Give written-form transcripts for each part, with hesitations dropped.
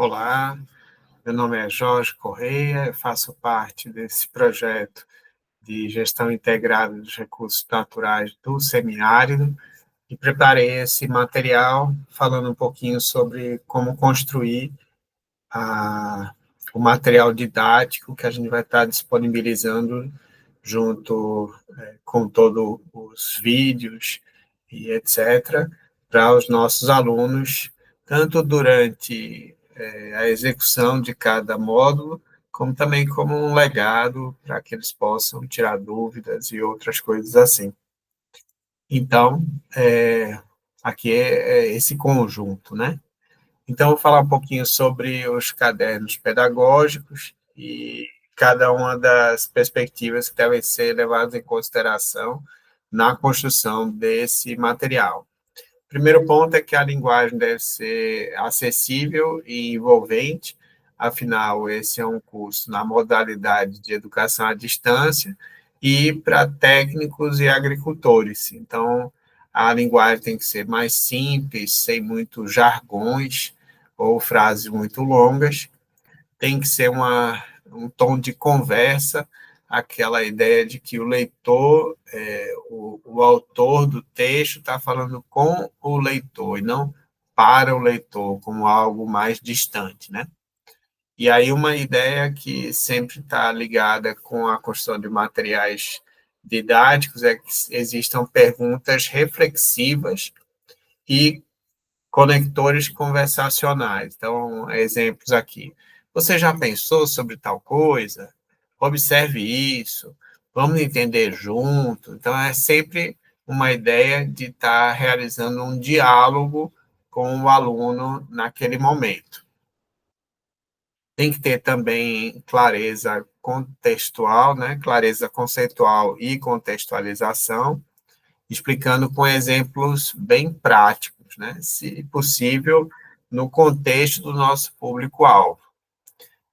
Olá, meu nome é Jorge Correia, eu faço parte desse projeto de gestão integrada dos recursos naturais do semiárido e preparei esse material falando um pouquinho sobre como construir a, o material didático que a gente vai estar disponibilizando junto com todos os vídeos e etc., para os nossos alunos, tanto durante a execução de cada módulo, como também como um legado para que eles possam tirar dúvidas e outras coisas assim. Então, aqui é esse conjunto, né? Então, vou falar um pouquinho sobre os cadernos pedagógicos e cada uma das perspectivas que devem ser levadas em consideração na construção desse material. O primeiro ponto é que a linguagem deve ser acessível e envolvente, afinal, esse é um curso na modalidade de educação à distância e para técnicos e agricultores. Então, a linguagem tem que ser mais simples, sem muitos jargões ou frases muito longas, tem que ser um tom de conversa, aquela ideia de que o leitor, o autor do texto está falando com o leitor e não para o leitor, como algo mais distante, né? E aí uma ideia que sempre está ligada com a construção de materiais didáticos é que existam perguntas reflexivas e conectores conversacionais. Então, exemplos aqui. Você já pensou sobre tal coisa? Observe isso. Vamos entender junto. Então, é sempre uma ideia de estar realizando um diálogo com o aluno naquele momento. Tem que ter também clareza contextual, né? Clareza conceitual e contextualização, explicando com exemplos bem práticos, né? Se possível, no contexto do nosso público-alvo.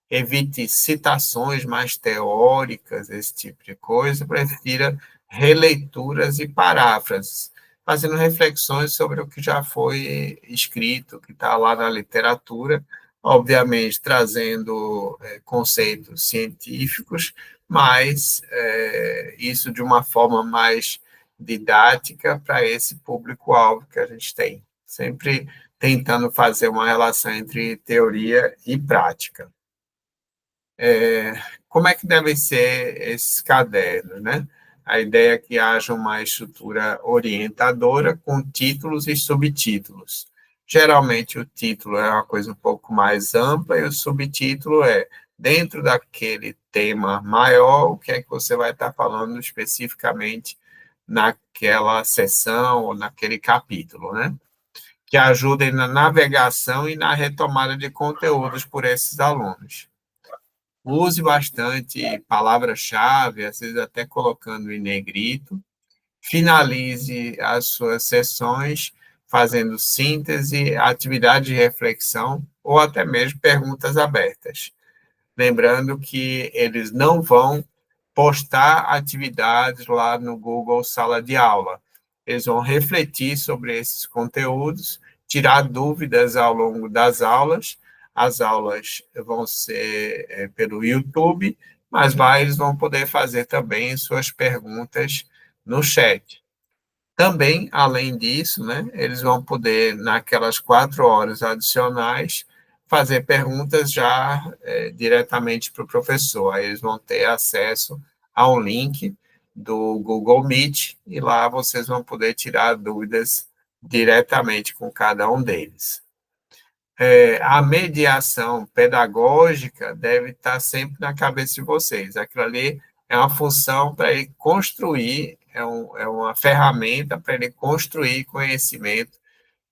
Evite citações mais teóricas, esse tipo de coisa, prefira releituras e paráfrases, fazendo reflexões sobre o que já foi escrito, que está lá na literatura, obviamente trazendo conceitos científicos, mas isso de uma forma mais didática para esse público-alvo que a gente tem, sempre tentando fazer uma relação entre teoria e prática. Como é que devem ser esses cadernos, né? A ideia é que haja uma estrutura orientadora com títulos e subtítulos. Geralmente o título é uma coisa um pouco mais ampla e o subtítulo é dentro daquele tema maior, o que é que você vai estar falando especificamente naquela sessão ou naquele capítulo, né? Que ajudem na navegação e na retomada de conteúdos por esses alunos. Use bastante palavra-chave, às vezes até colocando em negrito. Finalize as suas sessões fazendo síntese, atividade de reflexão ou até mesmo perguntas abertas. Lembrando que eles não vão postar atividades lá no Google Sala de Aula. Eles vão refletir sobre esses conteúdos, tirar dúvidas ao longo das aulas. As aulas vão ser pelo YouTube, mas lá eles vão poder fazer também suas perguntas no chat. Também, além disso, né, eles vão poder, naquelas 4 horas adicionais, fazer perguntas já diretamente para o professor. Aí eles vão ter acesso a um link do Google Meet e lá vocês vão poder tirar dúvidas diretamente com cada um deles. A mediação pedagógica deve estar sempre na cabeça de vocês. Aquilo ali é uma função para ele construir, é uma ferramenta para ele construir conhecimento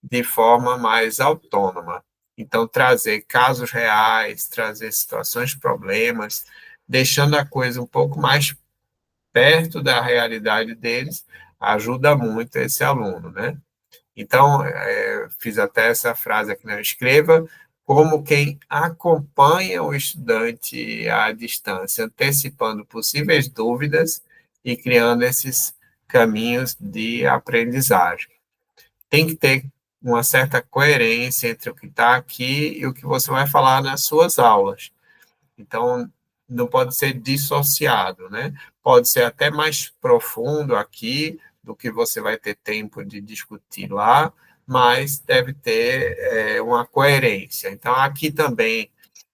de forma mais autônoma. Então, trazer casos reais, trazer situações, problemas, deixando a coisa um pouco mais perto da realidade deles, ajuda muito esse aluno, né? Então, fiz até essa frase aqui, não escreva como quem acompanha o estudante à distância, antecipando possíveis dúvidas e criando esses caminhos de aprendizagem. Tem que ter uma certa coerência entre o que está aqui e o que você vai falar nas suas aulas. Então, não pode ser dissociado, né? Pode ser até mais profundo aqui do que você vai ter tempo de discutir lá, mas deve ter uma coerência. Então, aqui também,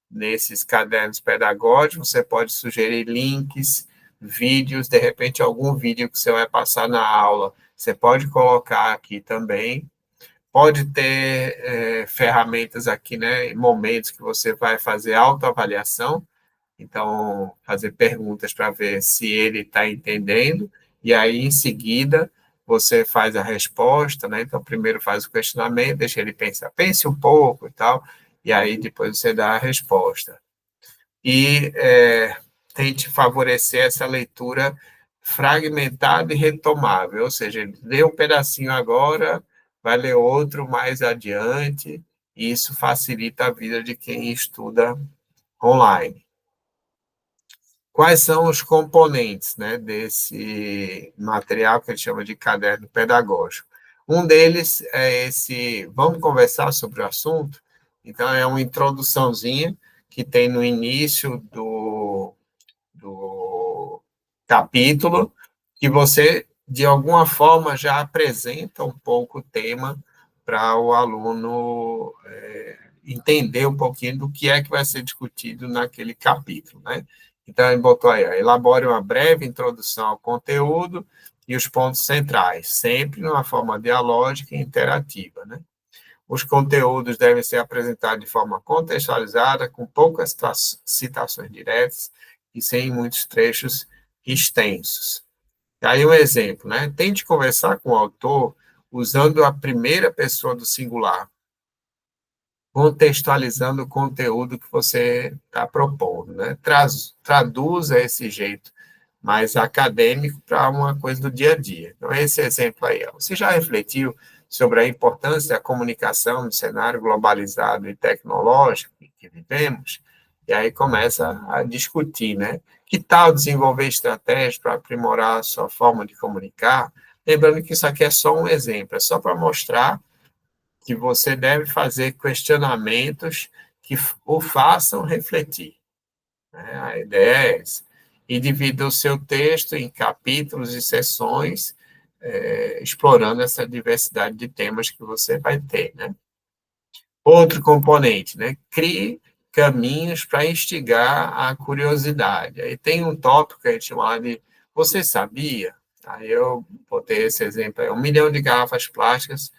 nesses cadernos pedagógicos, você pode sugerir links, vídeos, de repente, algum vídeo que você vai passar na aula, você pode colocar aqui também. Pode ter ferramentas aqui, né, momentos que você vai fazer autoavaliação, então, fazer perguntas para ver se ele está entendendo, e aí, em seguida, você faz a resposta, né? Então, primeiro faz o questionamento, deixa ele pensar, pense um pouco e tal, e aí depois você dá a resposta. E tente favorecer essa leitura fragmentada e retomável, ou seja, lê um pedacinho agora, vai ler outro mais adiante, e isso facilita a vida de quem estuda online. Quais são os componentes, né, desse material que a gente chama de caderno pedagógico? Um deles é esse, vamos conversar sobre o assunto? Então, é uma introduçãozinha que tem no início do capítulo, que você, de alguma forma, já apresenta um pouco o tema para o aluno entender um pouquinho do que é que vai ser discutido naquele capítulo, né? Então, ele botou aí, elabore uma breve introdução ao conteúdo e os pontos centrais, sempre numa forma dialógica e interativa, né? Os conteúdos devem ser apresentados de forma contextualizada, com poucas citações diretas e sem muitos trechos extensos. E aí um exemplo, né? Tente conversar com o autor usando a primeira pessoa do singular, contextualizando o conteúdo que você está propondo, né? Traduza esse jeito mais acadêmico para uma coisa do dia a dia. Então, esse exemplo aí, ó. Você já refletiu sobre a importância da comunicação no cenário globalizado e tecnológico que vivemos? E aí começa a discutir, né? Que tal desenvolver estratégias para aprimorar a sua forma de comunicar? Lembrando que isso aqui é só um exemplo, é só para mostrar que você deve fazer questionamentos que o façam refletir, né? A ideia é essa. E divida o seu texto em capítulos e seções, explorando essa diversidade de temas que você vai ter, né? Outro componente, né? Crie caminhos para instigar a curiosidade. Aí tem um tópico que a gente chama de você sabia? Aí eu botei esse exemplo aí, 1 milhão de garrafas plásticas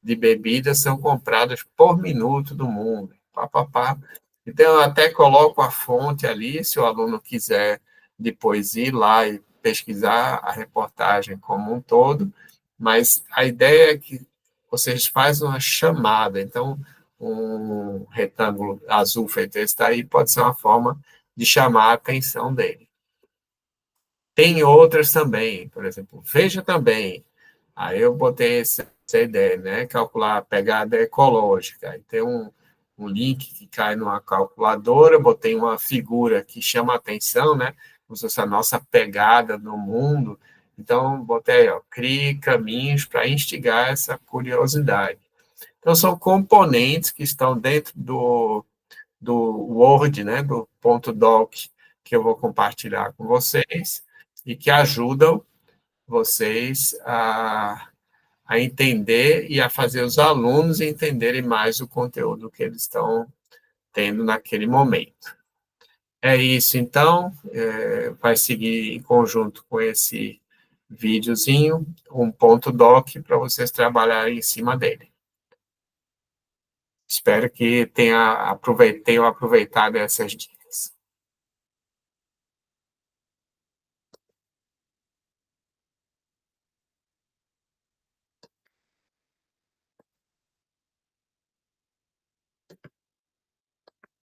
de bebidas são compradas por minuto no mundo. Pá, pá, pá. Então, eu até coloco a fonte ali, se o aluno quiser depois ir lá e pesquisar a reportagem como um todo, mas a ideia é que vocês fazem uma chamada. Então, um retângulo azul feito esse daí pode ser uma forma de chamar a atenção dele. Tem outras também, por exemplo, veja também. Aí eu botei essa ideia, né? Calcular a pegada ecológica. Aí tem um link que cai numa calculadora, botei uma figura que chama a atenção, né? Como se fosse a nossa pegada no mundo. Então, botei aí, ó, crie caminhos para instigar essa curiosidade. Então, são componentes que estão dentro do Word, né? Do ponto doc, que eu vou compartilhar com vocês, e que ajudam vocês a entender e a fazer os alunos entenderem mais o conteúdo que eles estão tendo naquele momento. É isso, então, vai seguir em conjunto com esse videozinho, um ponto doc para vocês trabalharem em cima dele. Espero que tenham aproveitado essas dicas.